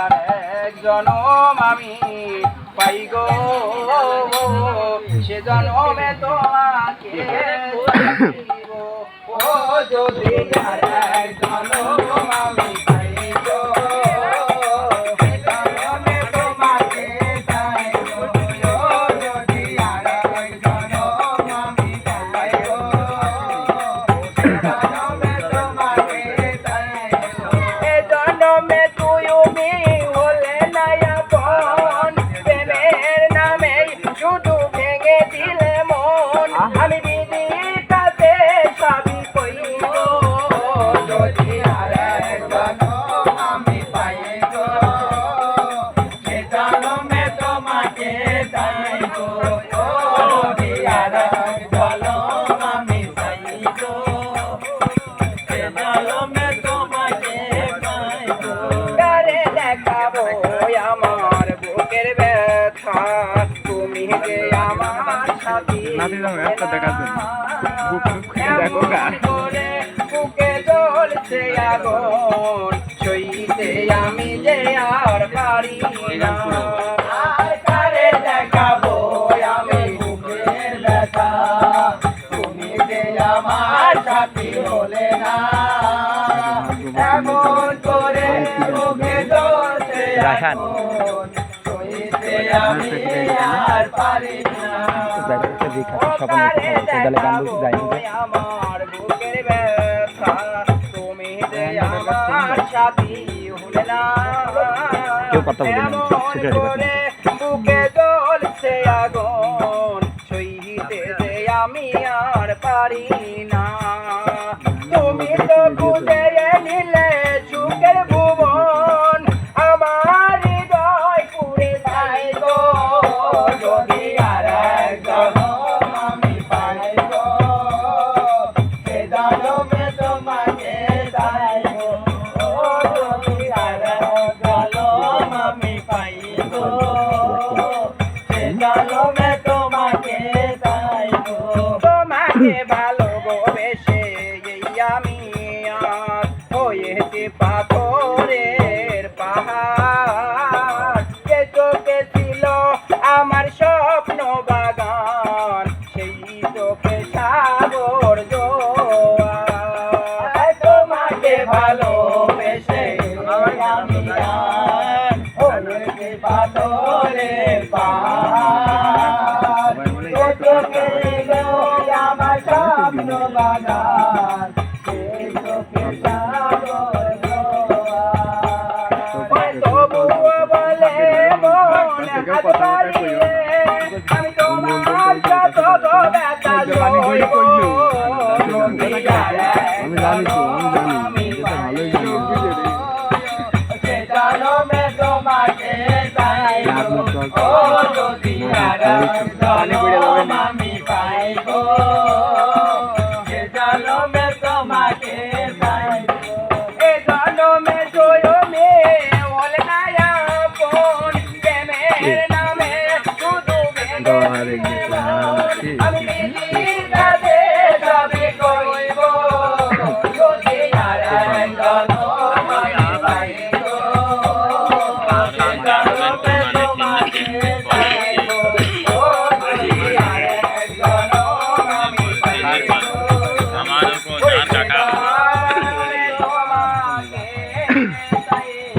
আর এক জনম আমি পাই গো, সে জনমে তোমাকে চাইব। ও যদি আর এক জনম আমি পাই গো, সে জনমে তোমাকে চাইব। ও যদি আর এক জনম আমি পাই গো, সে জনমে তোমাকে চাইব। এ জনমে তুমি হলে না আপন, প্রেমের নামে শুধু ভেঙে দিলে মন। আমি দিদির কাছে সবই কইব, যদি আর এক জনম আমি পাই গো, সে জনমে তোমাকে চাইব। ও যদি আর এক জনম আমি পাই গো, সে জনমে তোমাকে পাইব। তারে দেখাবো আমার বুকের ব্যথা, তুমি যে আমার সাথী। এমন করে বুকে জ্বলছে আগুন, সইতে আমি যে আর পারি না। আর কারে দেখাবো আমি বুকের ব্যথা, তুমি যে আমার সাথী হলে না। এমন করে বুকে জ্বলছে আগুন, সইতে আমি আর পারি না। আমার বুকের ব্যথা, তুমি যে আমার সাথী হলে না। এমন করে বুকে জ্বলছে আগুন, সইতে যে আমি আর পারি না। তুমি তো খুঁজে নিলে সুখের ভুবন, আমার হৃদয় পুড়ে যায় গো, যদি আর এক জনম আমি পাই গো, সে জনমে তোমাকে চাইব। ও যদি আর এক জনম আমি পাই গো, সে জনমে তোমাকে চাইব। তোমাকে ভালোবেসে আমি আজ হয়েছি পাথরের পাহাড়, যে চোখে ছিল আমার স্বপ্ন বাগান, সেই চোখে সাগর জোয়ার। তোমাকে ভালোবেসে আমি আজ হয়েছি পাথরের পাহাড়, যে চোখে ছিল আমার স্বপ্ন বাগান, সেই চোখে সাগর জোয়ার। তবুও বলে মন হাত বাড়িয়ে, আমি তোমার যত ব্যথা সইব, যদি আর এক জনম আমি পাই গো, সে জনমে তোমাকে চাইব। ও যদি আর এক জনম আমি পাই গো, সে জনমে তোমাকে চাইব। এ জনমে জয়মে হলে না আপন, প্রেমের নামে শুধু ভেঙে দিলে মন। আমি দিদির কাছে সবই কইব, যদি আর এক জনম আমি পাই গো, সে জনমে তোমাকে চাইব। ও যদি আর এক জনম আমি পাই গো, আমার উপর যান কাকা তোমাকে চাইব।